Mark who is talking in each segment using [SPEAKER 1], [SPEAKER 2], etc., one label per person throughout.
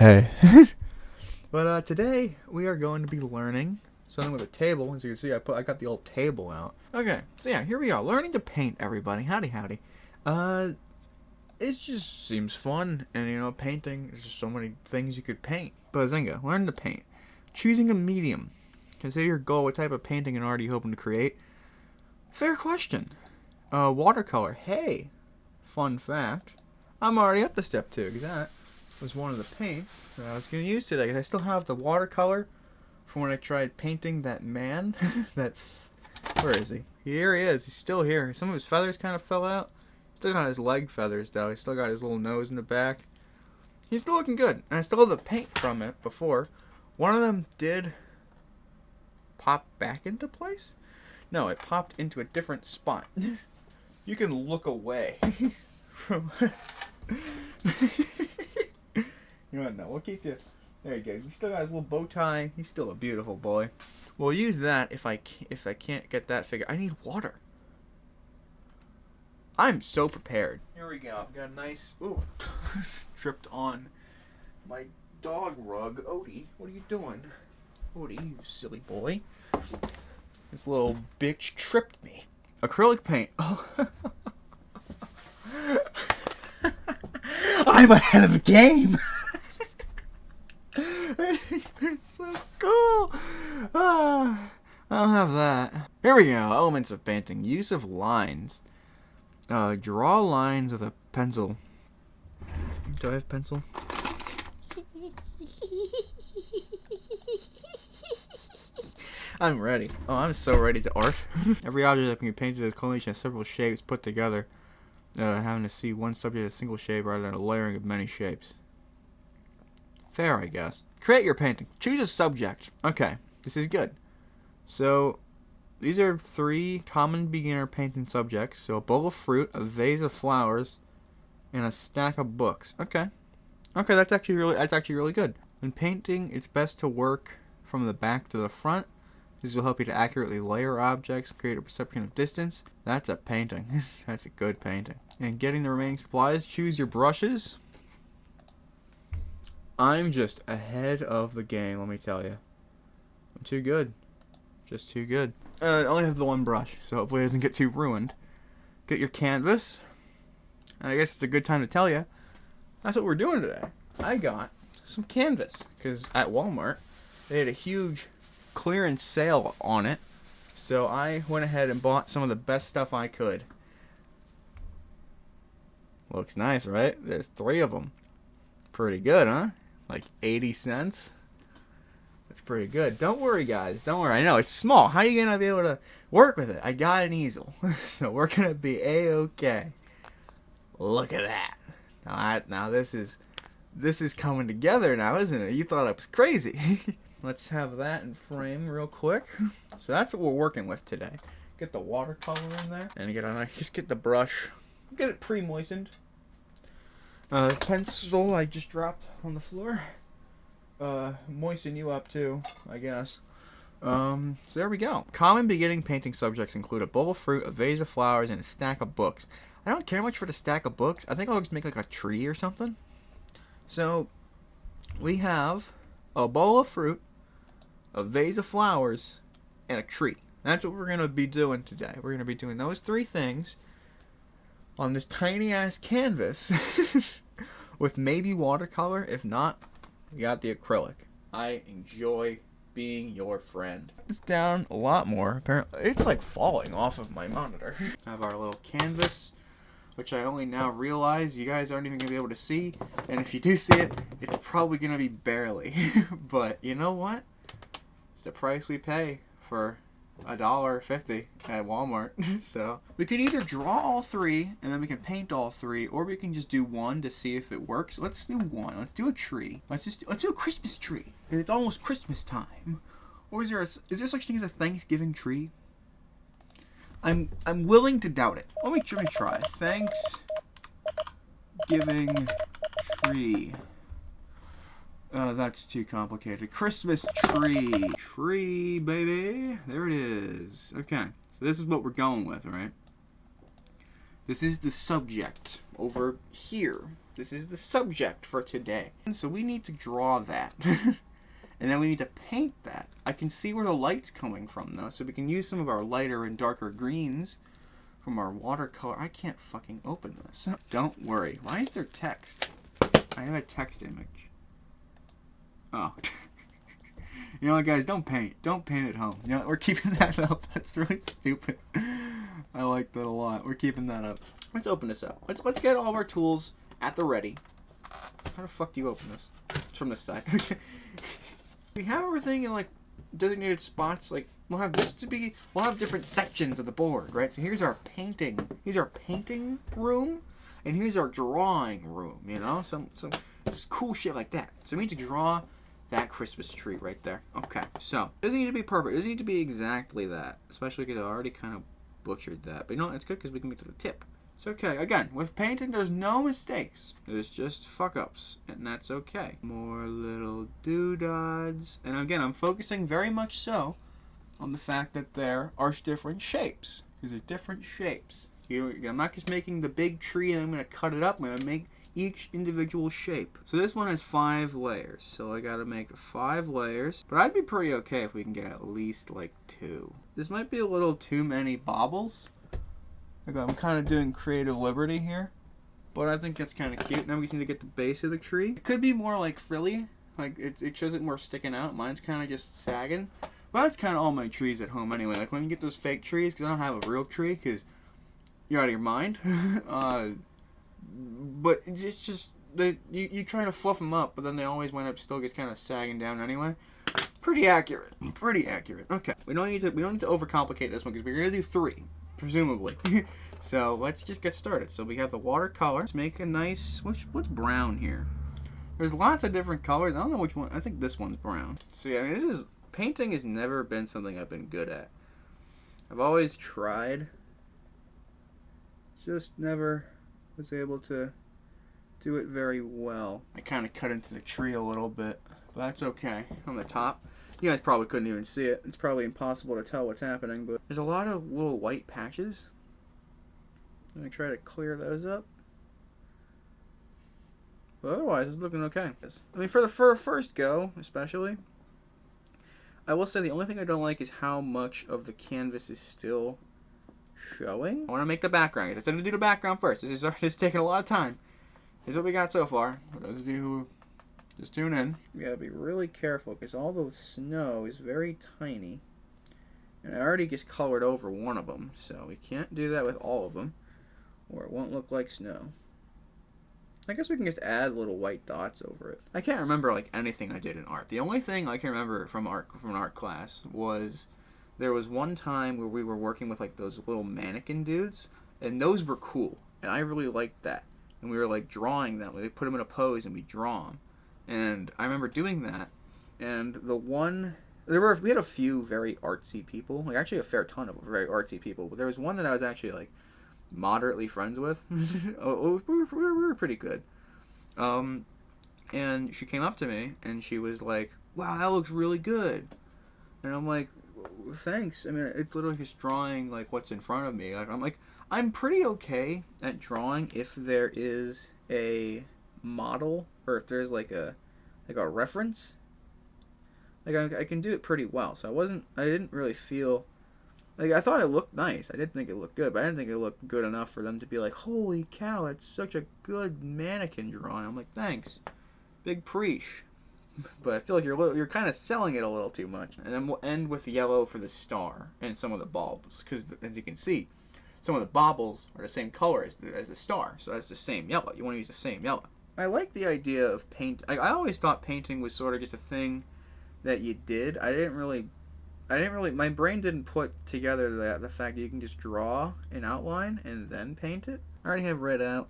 [SPEAKER 1] Hey. But today we are going to be learning something with a table. As you can see, I got the old table out. Okay, so yeah, here we are, learning to paint. Everybody, howdy. It just seems fun, and you know, painting. There's just so many things you could paint. Bazinga, learn to paint. Choosing a medium. Consider your goal. What type of painting and art are you hoping to create? Fair question. Watercolor. Hey, fun fact. I'm already up to step 2 because that was one of the paints that I was going to use today. Because I still have the watercolor from when I tried painting that man. Where is he? Here he is. He's still here. Some of his feathers kind of fell out. Still got his leg feathers though. He's still got his little nose in the back. He's still looking good. And I still have the paint from it before. One of them did pop back into place? No, it popped into a different spot. You can look away from us. You want to know? We'll keep you. There he goes. He still got his little bow tie. He's still a beautiful boy. We'll use that if I can't get that figured. I need water. I'm so prepared. Here we go. I've got a nice. Ooh, tripped on my dog rug. Odie, what are you doing? Odie, you silly boy. This little bitch tripped me. Acrylic paint. Oh. I'm ahead of the game. It's so cool. I'll have that. Here we go. Elements of painting. Use of lines. Draw lines with a pencil. Do I have pencil? I'm ready. Oh, I'm so ready to art. Every object that can be painted is a combination of several shapes put together, having to see one subject as a single shape rather than a layering of many shapes. Fair, I guess. Create your painting. Choose a subject. Okay, this is good. So, these are 3 common beginner painting subjects. So, a bowl of fruit, a vase of flowers, and a stack of books. Okay. Okay, that's actually really good. In painting, it's best to work from the back to the front. This will help you to accurately layer objects, create a perception of distance. That's a painting. That's a good painting. And getting the remaining supplies, choose your brushes. I'm just ahead of the game, let me tell you. I'm too good. Just too good. I only have the one brush, so hopefully it doesn't get too ruined. Get your canvas. And I guess it's a good time to tell you, that's what we're doing today. I got some canvas, because at Walmart, they had a huge clearance sale on it. So I went ahead and bought some of the best stuff I could. Looks nice, right? There's 3 of them. Pretty good, huh? Like 80 cents. That's pretty good. Don't worry, guys. Don't worry. I know it's small. How are you gonna be able to work with it? I got an easel, so we're gonna be a-okay. Look at that. Now this is coming together now, isn't it? You thought I was crazy. Let's have that in frame real quick. So that's what we're working with today. Get the watercolor in there, and just get the brush. Get it pre-moistened. Pencil I just dropped on the floor. Moisten you up too, I guess. So there we go. Common beginning painting subjects include a bowl of fruit, a vase of flowers, and a stack of books. I don't care much for the stack of books. I think I'll just make like a tree or something. So we have a bowl of fruit, a vase of flowers, and a tree. That's what we're going to be doing today. We're going to be doing those 3 things on this tiny ass canvas with maybe watercolor. If not, we got the acrylic. I enjoy being your friend. It's down a lot more. Apparently, it's like falling off of my monitor. I have our little canvas, which I only now realize you guys aren't even going to be able to see. And if you do see it, it's probably going to be barely. But you know what? It's the price we pay for $1.50 at Walmart. So we could either draw all 3 and then we can paint all 3, or we can just do 1 to see if it works. Let's do 1. Let's do a tree. Let's do a Christmas tree. It's almost Christmas time. Or is there such thing as a Thanksgiving tree? I'm willing to doubt it. Let me try. Thanksgiving tree. That's too complicated. Christmas tree. Tree, baby. There it is. Okay. So this is what we're going with, right? This is the subject over here. This is the subject for today. And so we need to draw that. And then we need to paint that. I can see where the light's coming from, though, so we can use some of our lighter and darker greens from our watercolor. I can't fucking open this. Don't worry. Why is there text? I have a text image. Oh. You know what, guys? Don't paint. Don't paint at home. You know, we're keeping that up. That's really stupid. I like that a lot. We're keeping that up. Let's open this up. Let's get all of our tools at the ready. How the fuck do you open this? It's from this side. We have everything in like designated spots. Like we'll have different sections of the board, right? So here's our painting. Here's our painting room, and here's our drawing room. You know, some cool shit like that. So we need to draw that Christmas tree right there. Okay, so it doesn't need to be perfect. It doesn't need to be exactly that, especially because I already kind of butchered that. But you know what? It's good because we can get to the tip. It's okay. Again, with painting, there's no mistakes. There's just fuck-ups, and that's okay. More little doodads. And again, I'm focusing very much so on the fact that there are different shapes. These are different shapes. I'm not just making the big tree and I'm going to cut it up. I'm going to make each individual shape. So this one has 5 layers. So I got to make 5 layers. But I'd be pretty okay if we can get at least like 2. This might be a little too many baubles. Like I'm kind of doing creative liberty here, but I think that's kind of cute. Now we just need to get the base of the tree. It could be more like frilly, like it shows it more sticking out. Mine's kind of just sagging. But that's kind of all my trees at home anyway. Like when you get those fake trees, because I don't have a real tree, because you're out of your mind. But it's just you try to fluff them up, but then they always wind up still just kind of sagging down anyway. Pretty accurate. Pretty accurate. Okay, we don't need to overcomplicate this one because we're gonna do 3. Presumably. So let's just get started. So we have the watercolor. Let's make a nice, what's brown here? There's lots of different colors. I don't know which one. I think this one's brown. So yeah, I mean, painting has never been something I've been good at. I've always tried. Just never was able to do it very well. I kind of cut into the tree a little bit, but that's okay. On the top. You guys probably couldn't even see it. It's probably impossible to tell what's happening, but there's a lot of little white patches. I'm going to try to clear those up. But otherwise, it's looking okay. I mean, for the first go, especially, I will say the only thing I don't like is how much of the canvas is still showing. I want to make the background. I said to do the background first. This is taking a lot of time. Here's what we got so far. For those of you who just tune in. You gotta be really careful because all the snow is very tiny. And I already just colored over one of them, so we can't do that with all of them, or it won't look like snow. I guess we can just add little white dots over it. I can't remember like anything I did in art. The only thing I can remember from an art class was there was one time where we were working with like those little mannequin dudes, and those were cool, and I really liked that. And we were like drawing them. We put them in a pose and we draw them. And I remember doing that, and we had a few very artsy people, like actually a fair ton of very artsy people, but there was one that I was actually like moderately friends with. we were pretty good. And she came up to me and she was like, "Wow, that looks really good." And I'm like, "Thanks." I mean, it's literally just drawing like what's in front of me. Like, I'm pretty okay at drawing if there is a model or if there's like a reference. Like I can do it pretty well. So I didn't really feel like, I thought it looked nice. I did think it looked good, but I didn't think it looked good enough for them to be like, "Holy cow, that's such a good mannequin drawing." I'm like, "Thanks, big preach." But I feel like you're kind of selling it a little too much. And then we'll end with yellow for the star and some of the bulbs, because as you can see, some of the baubles are the same color as the star, so that's the same yellow. You want to use the same yellow. I like the idea of paint. I always thought painting was sort of just a thing that you did. I didn't really. My brain didn't put together the fact that you can just draw an outline and then paint it. I already have red out.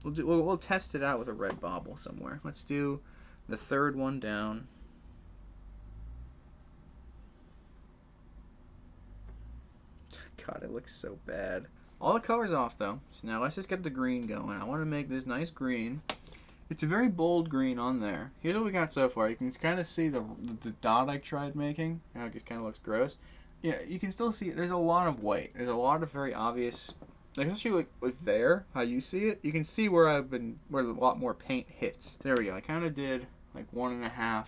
[SPEAKER 1] We'll test it out with a red bauble somewhere. Let's do the third one down. God, it looks so bad. All the color's off though. So now let's just get the green going. I want to make this nice green. It's a very bold green on there. Here's what we got so far. You can kind of see the dot I tried making. How it just kind of looks gross. Yeah, you can still see it. There's a lot of white. There's a lot of very obvious Like, especially like there, how you see it, you can see where a lot more paint hits. There we go. I kind of did like 1.5.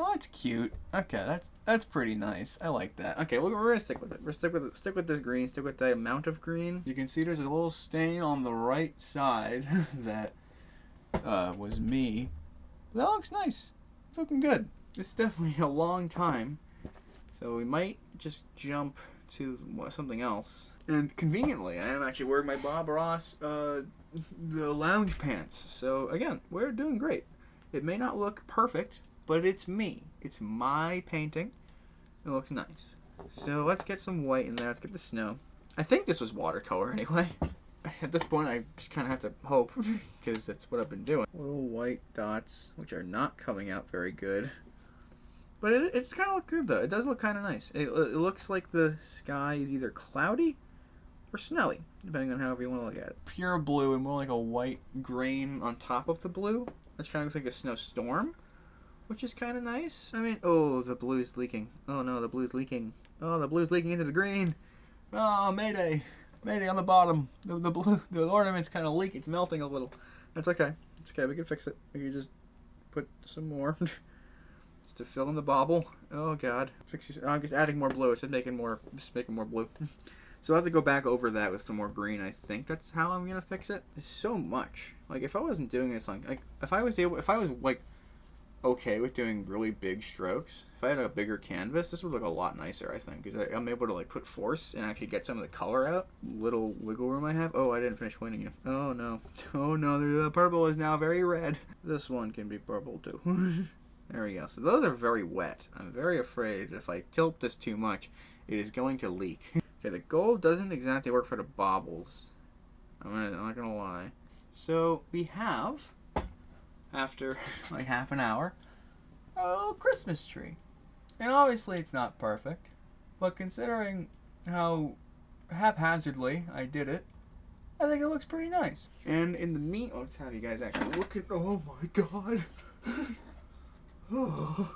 [SPEAKER 1] Oh, it's cute. Okay, that's pretty nice. I like that. Okay, we're gonna stick with it. Stick with this green. Stick with the amount of green. You can see there's a little stain on the right side that was me. But that looks nice. It's looking good. It's definitely a long time, so we might just jump to something else. And conveniently, I am actually wearing my Bob Ross the lounge pants. So again, we're doing great. It may not look perfect, but it's me. It's my painting. It looks nice. So let's get some white in there. Let's get the snow. I think this was watercolor anyway. At this point, I just kind of have to hope, because that's what I've been doing. Little white dots, which are not coming out very good. But it kind of looks good, though. It does look kind of nice. It looks like the sky is either cloudy or snowy, depending on however you want to look at it. Pure blue and more like a white grain on top of the blue. Which kind of looks like a snowstorm, which is kind of nice. I mean, oh, the blue's leaking. Oh no, the blue's leaking. Oh, the blue's leaking into the green. Oh, mayday. Mayday on the bottom. The blue, the ornament's kind of leak. It's melting a little. That's okay. It's okay. We can fix it. We can just put some more. Just to fill in the bobble. Oh god. I'm just adding more blue. It's just making more blue. So I have to go back over that with some more green. I think that's how I'm gonna fix it. There's so much. Like, if I wasn't doing this on, like, if I was like okay with doing really big strokes, if I had a bigger canvas, this would look a lot nicer, I think, because I'm able to like put force and actually get some of the color out. Little wiggle room I have. Oh, I didn't finish pointing you. Oh no. Oh no. The purple is now very red. This one can be purple too. There we go. So those are very wet. I'm very afraid if I tilt this too much, it is going to leak. Okay, the gold doesn't exactly work for the baubles. I'm not gonna lie. So we have, after like half an hour, a little Christmas tree. And obviously it's not perfect, but considering how haphazardly I did it, I think it looks pretty nice. And in the let's have you guys actually look at, oh my god. Oh.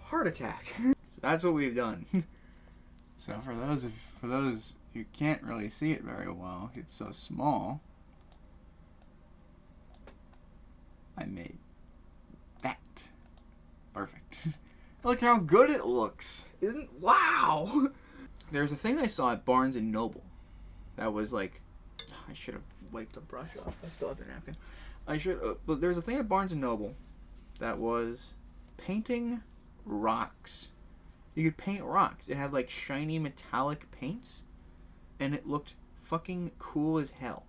[SPEAKER 1] Heart attack. So that's what we've done. So for those who can't really see it very well, it's so small, I made that. Perfect. Look how good it looks. Wow! There's a thing I saw at Barnes & Noble that was like, I should have wiped the brush off. I still have the napkin. But there's a thing at Barnes & Noble that was painting rocks. You could paint rocks. It had like shiny metallic paints, and it looked fucking cool as hell.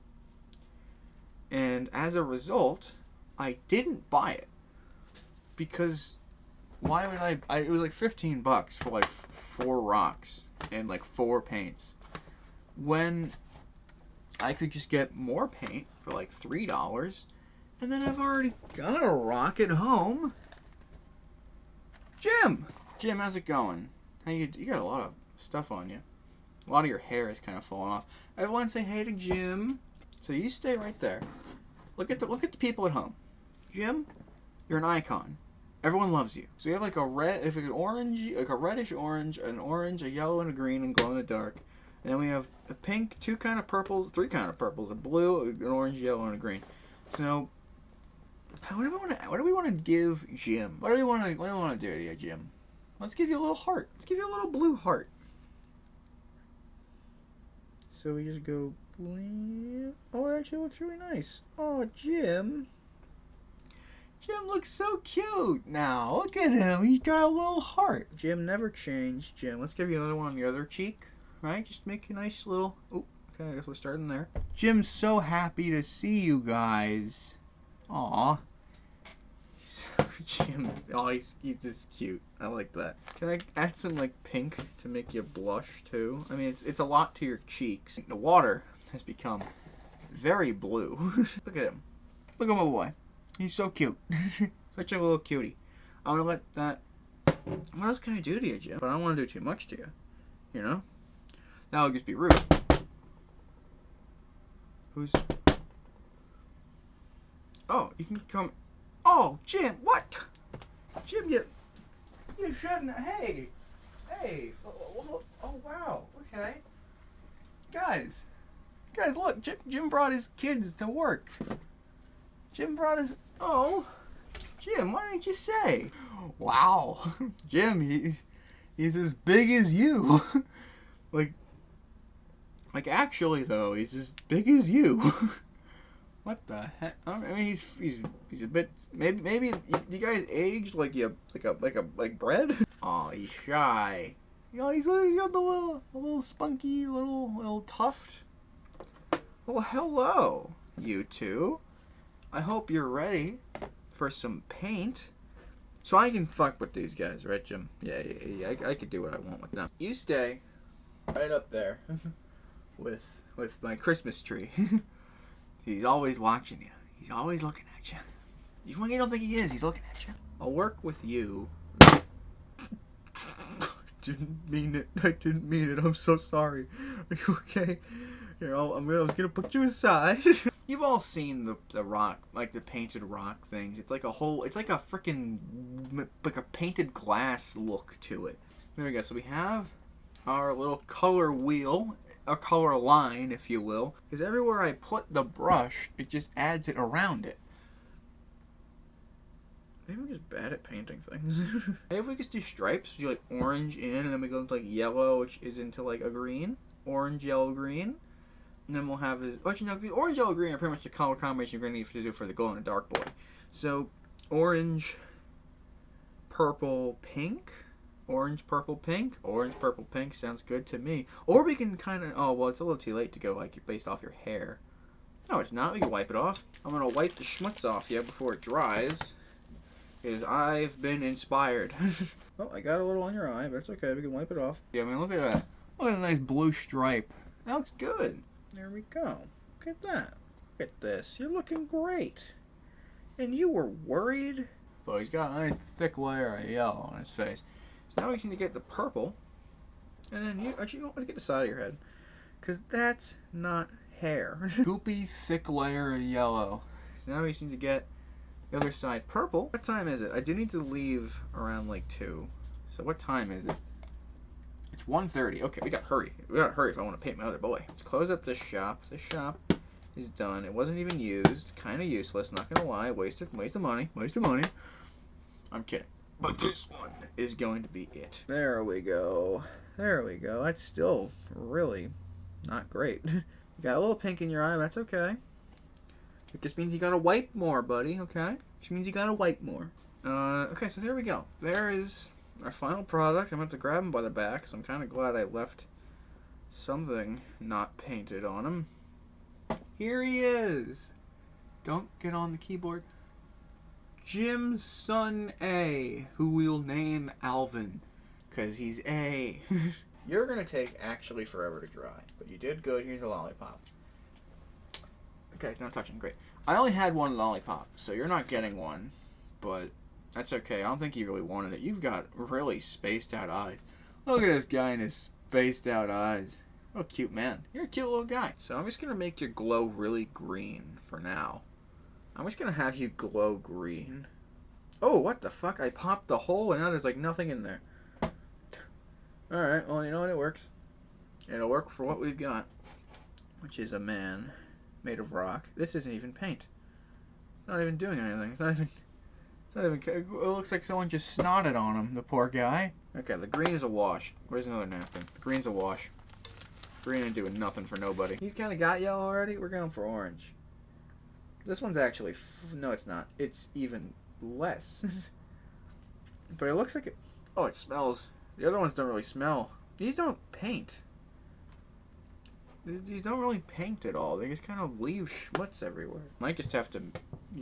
[SPEAKER 1] And as a result, I didn't buy it, because why would it was like $15 for like 4 rocks and like 4 paints, when I could just get more paint for like $3, and then I've already got a rock at home. Jim, how's it going? You got a lot of stuff on you. A lot of your hair is kind of falling off. Everyone say hey to Jim. So you stay right there. Look at the people at home. Jim, you're an icon. Everyone loves you. So you have like a reddish orange, an orange, a yellow, and a green, and glow in the dark. And then we have a pink, 2 kind of purples, 3 kind of purples, a blue, an orange, yellow, and a green. So what do we want to give Jim? What do we want to do to you, Jim? Let's give you a little heart. Let's give you a little blue heart. So we just go, oh, it actually looks really nice. Oh, Jim. Jim looks so cute now. Look at him. He's got a little heart. Jim never changed. Jim, let's give you another one on the other cheek. Right? Just make a nice little, oh, okay, I guess we're starting there. Jim's so happy to see you guys. Aw. Jim, oh, he's just cute. I like that. Can I add some like pink to make you blush too? I mean, it's a lot to your cheeks. The water has become very blue. Look at him. Look at my boy. He's so cute. Such a little cutie. I'm gonna let that. What else can I do to you, Jim? But I don't want to do too much to you. You know? That would just be rude. Who's? Oh, you can come. Oh, Jim, what? Jim, you shouldn't. Hey. Oh, wow. Okay. Guys, look, Jim brought his kids to work. Jim brought his... Oh, Jim, why didn't you say? Wow, Jim, he's as big as you. like actually though, he's as big as you. What the heck? I mean, he's a bit... Maybe you guys aged like bread? Oh, he's shy. You know, he's got the little spunky little tuft. Well, hello, you two. I hope you're ready for some paint. So I can fuck with these guys, right, Jim? Yeah. I could do what I want with them. You stay right up there with my Christmas tree. He's always watching you. He's always looking at you. Even when you don't think he is, he's looking at you. I'll work with you. I didn't mean it. I'm so sorry. Are you okay? Here, I was gonna put you aside. You've all seen the rock, like the painted rock things. It's like a freaking, like a painted glass look to it. There we go. So we have our little color wheel, a color line, if you will. Because everywhere I put the brush, it just adds it around it. Maybe I'm just bad at painting things. Maybe if we just do stripes, we do like orange in, and then we go into like yellow, which is into like a green. Orange, yellow, green. And then we'll have this... Actually, no, orange, yellow, green are pretty much the color combination you're going to need to do for the glow in the dark boy. So, orange, purple, pink. Orange, purple, pink. Orange, purple, pink sounds good to me. Or we can kind of... Oh, well, it's a little too late to go like based off your hair. No, it's not. We can wipe it off. I'm going to wipe the schmutz off you before it dries. Because I've been inspired. Well, I got a little on your eye, but it's okay. We can wipe it off. Yeah, I mean, look at that. Look at the nice blue stripe. That looks good. There we go. Look at that. Look at this. You're looking great. And you were worried? But he's got a nice thick layer of yellow on his face. So now we just need to get the purple. And then you don't want to get the side of your head. Because that's not hair. Goopy, thick layer of yellow. So now we just need to get the other side purple. What time is it? I do need to leave around like 2. So what time is it? It's 1:30. Okay, we gotta hurry. We gotta hurry if I want to paint my other boy. Let's close up this shop. This shop is done. It wasn't even used. Kind of useless, not gonna lie. Waste of money. I'm kidding. But this one is going to be it. There we go. There we go. That's still really not great. You got a little pink in your eye. That's okay. It just means you gotta wipe more, buddy. Okay? Which means you gotta wipe more. Okay, so there we go. There is our final product. I'm going to have to grab him by the back, so I'm kind of glad I left something not painted on him. Here he is. Don't get on the keyboard. Jim's son A, who we'll name Alvin, because he's A. You're going to take actually forever to dry, but you did good. Here's a lollipop. Okay, no touching. Great. I only had one lollipop, so you're not getting one, but that's okay. I don't think you really wanted it. You've got really spaced out eyes. Look at this guy and his spaced out eyes. What a cute man. You're a cute little guy. So I'm just going to make your glow really green for now. I'm just going to have you glow green. Oh, what the fuck? I popped the hole and now there's like nothing in there. Alright, well, you know what? It works. It'll work for what we've got, which is a man made of rock. This isn't even paint. It's not even doing anything. It's not even... It looks like someone just snotted on him, the poor guy. Okay, the green is a wash. Where's another napkin? The green's a wash. Green ain't doing nothing for nobody. He's kind of got yellow already. We're going for orange. This one's actually... No, it's not. It's even less. But it looks like it... Oh, it smells. The other ones don't really smell. These don't paint. These don't really paint at all. They just kind of leave schmutz everywhere. Might just have to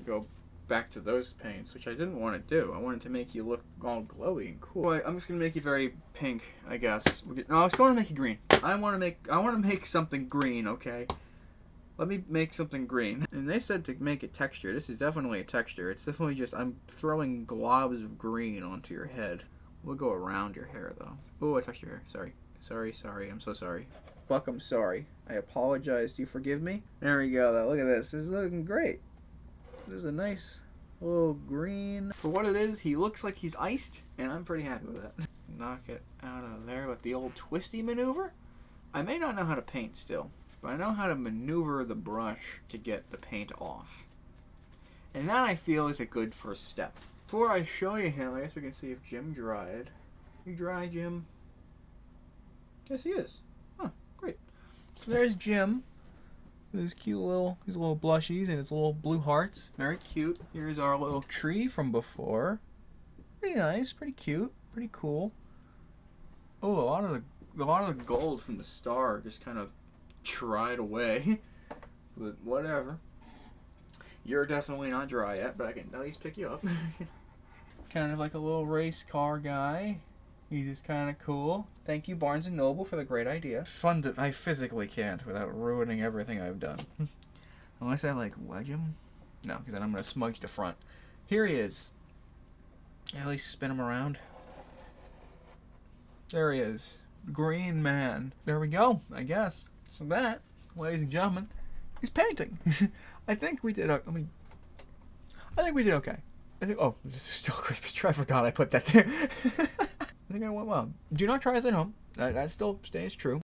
[SPEAKER 1] go back to those paints, which I didn't want to do. I wanted to make you look all glowy and cool. I'm just gonna make you very pink, I guess. No, I still want to make you green. I want to make something green. Okay, let me make something green. And they said to make it texture. This is definitely a texture. It's definitely just I'm throwing globs of green onto your head. We'll go around your hair though. Oh, I touched your hair. Sorry. I'm so sorry. Welcome, sorry. I apologize. Do you forgive me? There we go. Though. Look at this. This is looking great. This is a nice little green. For what it is, he looks like he's iced, and I'm pretty happy with that. Knock it out of there with the old twisty maneuver. I may not know how to paint still, but I know how to maneuver the brush to get the paint off. And that, I feel, is a good first step. Before I show you him, I guess we can see if Jim dried. You dry, Jim? Yes, he is. Huh, great. So there's Jim. His cute his little blushies and his little blue hearts. Very cute. Here's our little tree from before. Pretty nice, pretty cute, pretty cool. Oh, a lot of the gold from the star just kind of dried away. But whatever. You're definitely not dry yet, but I can at least pick you up. Kind of like a little race car guy. He's just kind of cool. Thank you, Barnes & Noble, for the great idea. Fun to... I physically can't without ruining everything I've done. Unless I, like, wedge him. No, because then I'm going to smudge the front. Here he is. At least spin him around. There he is. Green Man. There we go, I guess. So that, ladies and gentlemen, is painting. I think we did... I think we did okay. Oh, this is still a Christmas tree. I forgot I put that there. I think I went well. Do not try this at home. That still stays true.